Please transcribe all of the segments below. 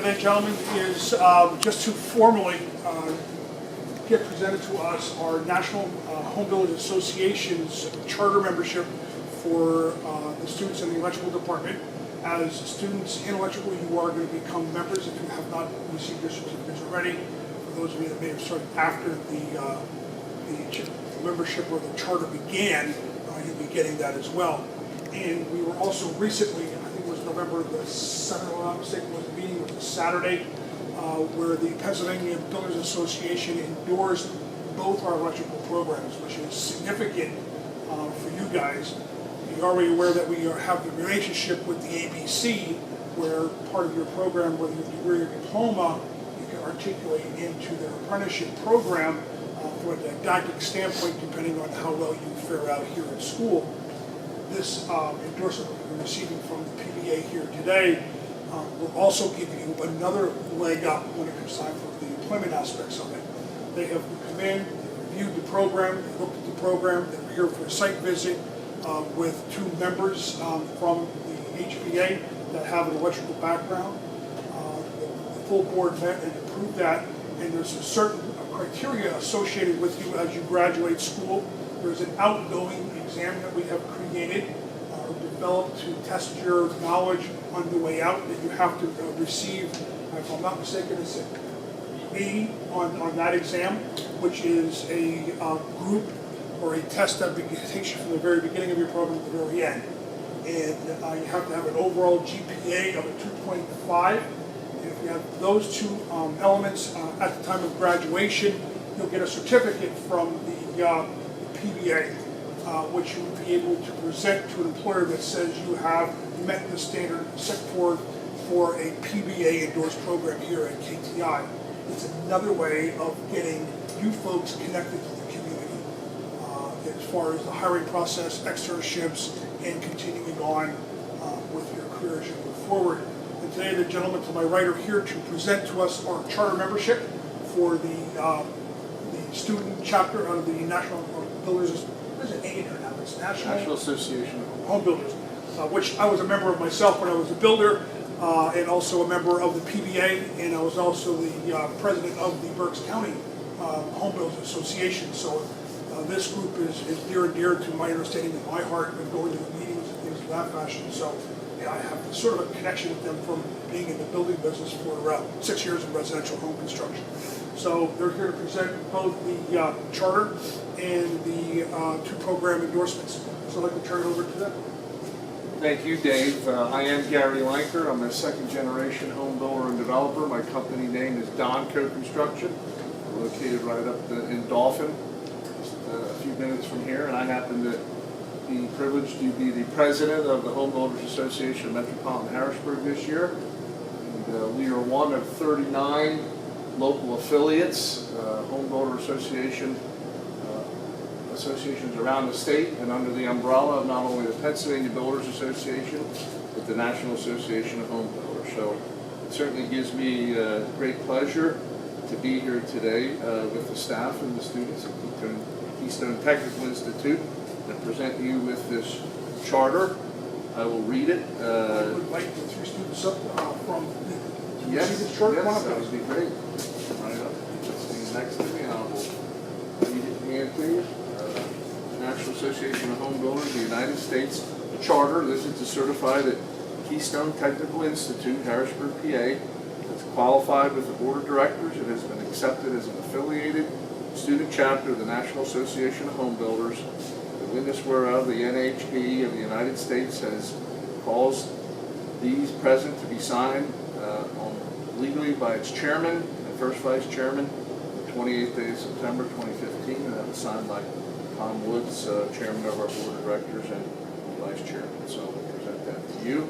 today, gentlemen, is just to formally get presented to us our National Home Builders Association's charter membership for the students in the electrical department. As students in electrical, you are going to become members if you have not received your certificates already. For those of you that may have started after the membership or the charter began, you'll be getting that as well. And we were also recently, I think it was November the 7th, if I'm not mistaken, was a meeting, it was a Saturday, where the Pennsylvania Builders Association endorsed both our electrical programs, which is significant for you guys. You're already aware that we have the relationship with the ABC, where part of your program, whether your degree or diploma, you can articulate into their apprenticeship program from a didactic standpoint, depending on how well you fare out here at school. This endorsement we're receiving from the PBA here today will also give you another leg up when it comes time for the employment aspects of it. They have come in, reviewed the program, they looked at the program, they were here for a site visit with two members from the HBA that have an electrical background. The full board met and approved that, and there's a certain criteria associated with you as you graduate school. There's an outgoing exam that we have created or developed to test your knowledge on the way out that you have to receive, if I'm not mistaken, it's an E on that exam, which is a group or a test that takes you from the very beginning of your program to the very end. And you have to have an overall GPA of a 2.5. And if you have those two elements at the time of graduation, you'll get a certificate from the PBA, which you will be able to present to an employer that says you have met the standard set forth for a PBA endorsed program here at KTI. It's another way of getting you folks connected to the community as far as the hiring process, externships, and continuing on with your career as you move forward. And today the gentleman to my right are here to present to us our charter membership for the student chapter of the National Builders, what is it, now? It's National Association of Home Builders, which I was a member of myself when I was a builder, and also a member of the PBA, and I was also the president of the Berks County Home Builders Association. So this group is near and dear to my understanding of my heart and going to the meetings and things of that fashion. So yeah, I have sort of a connection with them from being in the building business for 6 years in residential home construction. So they're here to present both the charter and the two program endorsements. So I'd like to turn it over to them. Thank you, Dave. I am Gary Lanker. I'm a second-generation home builder and developer. My company name is Donco Construction. We're located right up in Dauphin, just a few minutes from here, and I happen to be privileged to be the president of the Home Builders Association of Metropolitan Harrisburg this year. And we are one of 39 local affiliates, home builder associations around the state, and under the umbrella of not only the Pennsylvania Builders Association, but the National Association of Home Builders. So it certainly gives me great pleasure to be here today with the staff and the students at Keystone Technical Institute and present you with this charter. I will read it. I would invite the three students up from Yes, this charter. yes, that would be great. Right up, just next to me, and I will read it again to you. National Association of Home Builders of the United States Charter. This is to certify that Keystone Technical Institute, Harrisburg, PA, is qualified with the Board of Directors. It has been accepted as an affiliated student chapter of the National Association of Home Builders. The witness whereof the NHB of the United States has caused these present to be signed legally by its chairman and first vice chairman the 28th day of September 2015, and that was signed by Tom Woods, chairman of our board of directors and vice chairman. So we'll present that to you.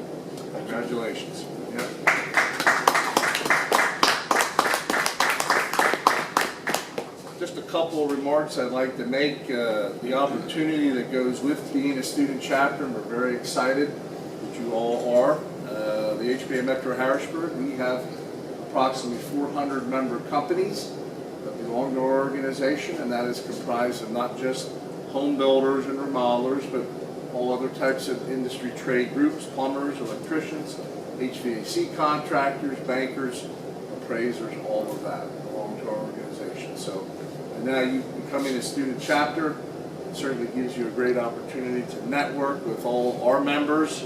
Congratulations. Yeah. Just a couple of remarks I'd like to make. The opportunity that goes with being a student chapter, and we're very excited that you all are. The HBA Metro Harrisburg, we have approximately 400 member companies that belong to our organization, and that is comprised of not just home builders and remodelers, but all other types of industry trade groups, plumbers, electricians, HVAC contractors, bankers, appraisers, all of that belong to our organization. So, and now you becoming a student chapter, it certainly gives you a great opportunity to network with all our members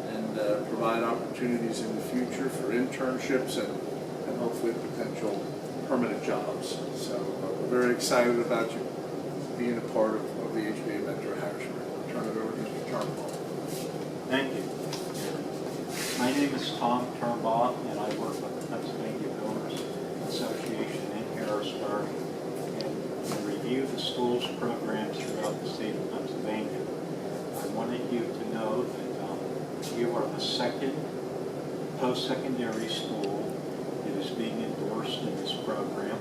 and provide opportunities in the future for internships and hopefully potential permanent jobs. So we're very excited about you being a part of the HBA Metro Harrisburg. I'll turn it over to Mr. Turnbull. Thank you. My name is Tom Turnbull, and I work with the Pennsylvania Builders Association in Harrisburg and review the school's programs throughout the state of Pennsylvania. I wanted you to know that you are the second post-secondary school that is being endorsed in this program,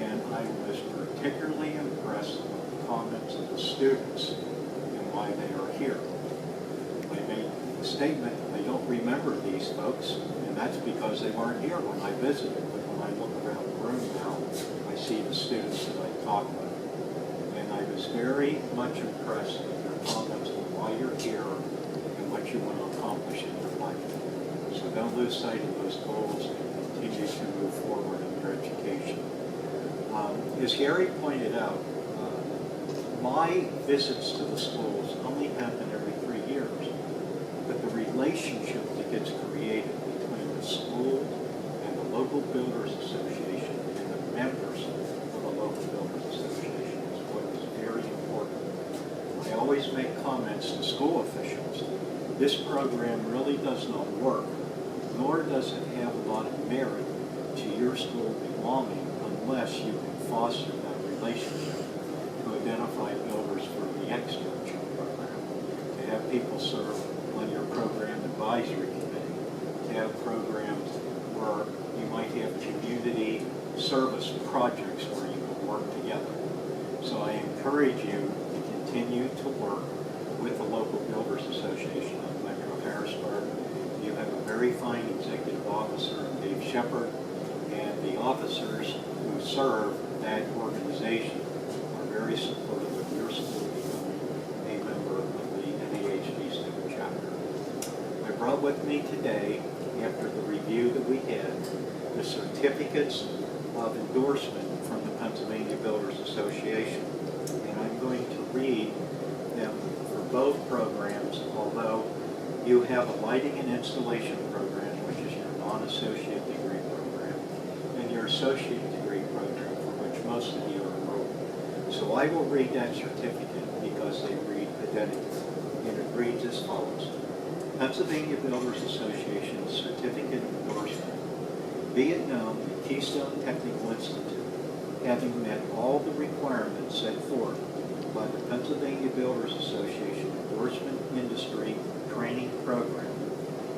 and I was particularly impressed with the comments of the students and why they are here. I made a statement, I don't remember these folks, and that's because they weren't here when I visited. But when I look around the room now, I see the students that I talked with. And I was very much impressed with their comments on why you're here and what you want to accomplish in your life. So don't lose sight of those goals and continue to move forward in your education. As Gary pointed out, my visits to the schools only happen every 3 years, but the relationship that gets created between the school and the local builders association and the members of the local builders association is what is very important. I always make comments to school officials. This program really does not work, nor does it have a lot of merit to your school belonging unless you can foster that relationship to identify builders for the externship program, to have people serve on your program advisory committee, to have programs where you might have community service projects where you can work together. So I encourage you to continue to work with the local Builders Association of Metro Harrisburg. You have a very fine executive officer, Dave Shepard, and the officers who serve that organization are very supportive of your school becoming a member of the NAHB Student Chapter. I brought with me today, after the review that we had, the certificates of endorsement from the Pennsylvania Builders Association. And I'm going to read them for both programs, although you have a lighting and installation program, which is your non-associate degree program, and your associate degree program, for which most of you are enrolled. So I will read that certificate because they read identical. And it reads as follows. Pennsylvania Builders Association Certificate of Endorsement. Be it known that Keystone Technical Institute, having met all the requirements set forth by the Pennsylvania Builders Association Endorsement Industry Training Program,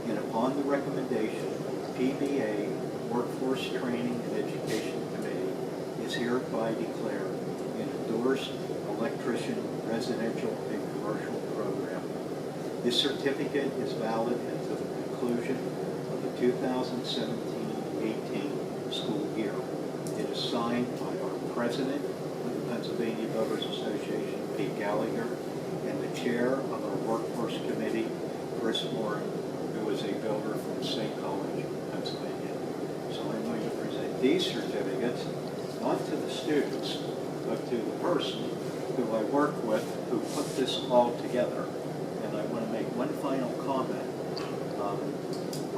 and upon the recommendation of the PBA Workforce Training and Education Committee, is hereby declared an endorsed electrician residential and commercial program. This certificate is valid until the conclusion of the 2017-18 school year. It is signed by our president of the Pennsylvania Builders Association, Pete Gallagher, and the chair of our workforce committee, Chris Warren, who is a builder from State College, Pennsylvania. So I'm going to present these certificates, not to the students, but to the person who I work with who put this all together. And I want to make one final comment.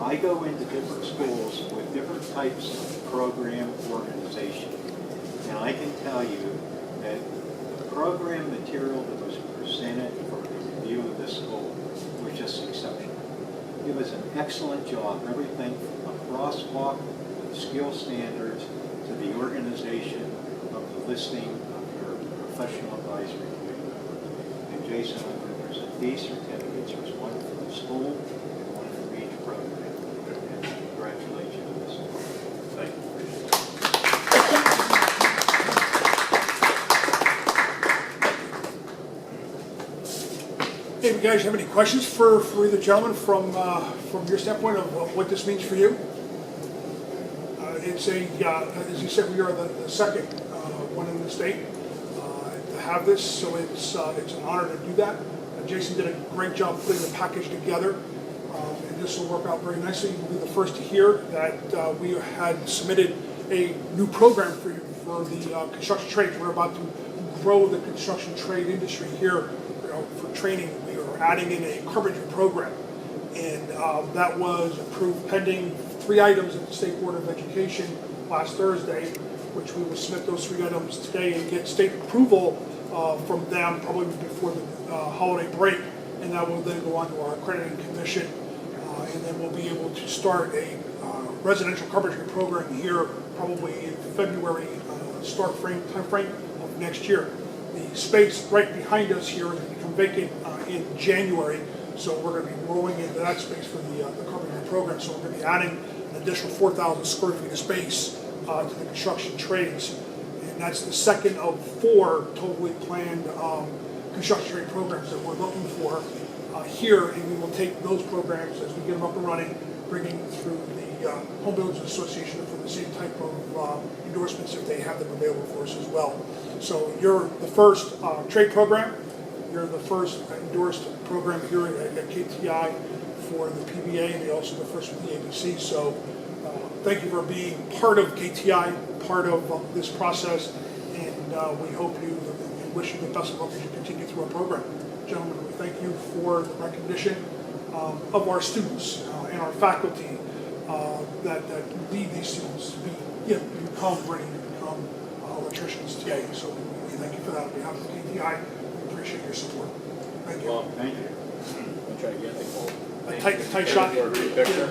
I go into different schools with different types of program organization. And I can tell you that the program material that was presented for the review of this school was just exceptional. It was an excellent job, everything from the crosswalk to the skill standards to the organization of the listing of your professional advisory committee members. And Jason, I'm going to present these certificates. There's one for the school and one for each program. And I congratulate you on this. Thank you. Hey, you guys have any questions for either gentleman from your standpoint of what this means for you? It's as you said, we are the second one in the state to have this, so it's an honor to do that. Jason did a great job putting the package together, and this will work out very nicely. You'll be the first to hear that we had submitted a new program for you for the construction trades. We're about to grow the construction trade industry here. For training, we are adding in a carpentry program, and that was approved pending 3 items at the State Board of Education last Thursday, which we will submit those 3 items today and get state approval from them probably before the holiday break, and that will then go on to our accrediting commission, and then we'll be able to start a residential carpentry program here probably in February time frame of next year. The space right behind us here is going to become vacant in January, so we're going to be rolling into that space for the carpentry program. So we're going to be adding an additional 4,000 square feet of space to the construction trades, and that's the second of 4 totally planned construction trade programs that we're looking for here, and we will take those programs as we get them up and running, bringing through the Home Builders Association for the same type of endorsements if they have them available for us as well. So you're the first trade program, you're the first endorsed program here at KTI for the PBA, and you're also the first with the ABC. So thank you for being part of KTI, part of this process, and we hope you and wish you the best of luck as you continue through our program. Gentlemen, we thank you for the recognition of our students and our faculty that lead these students to become ready to become electricians today. So we thank you for that on behalf of KTI. We appreciate your support. Thank you. Well, thank you. I'll try again. A tight shot. Picture.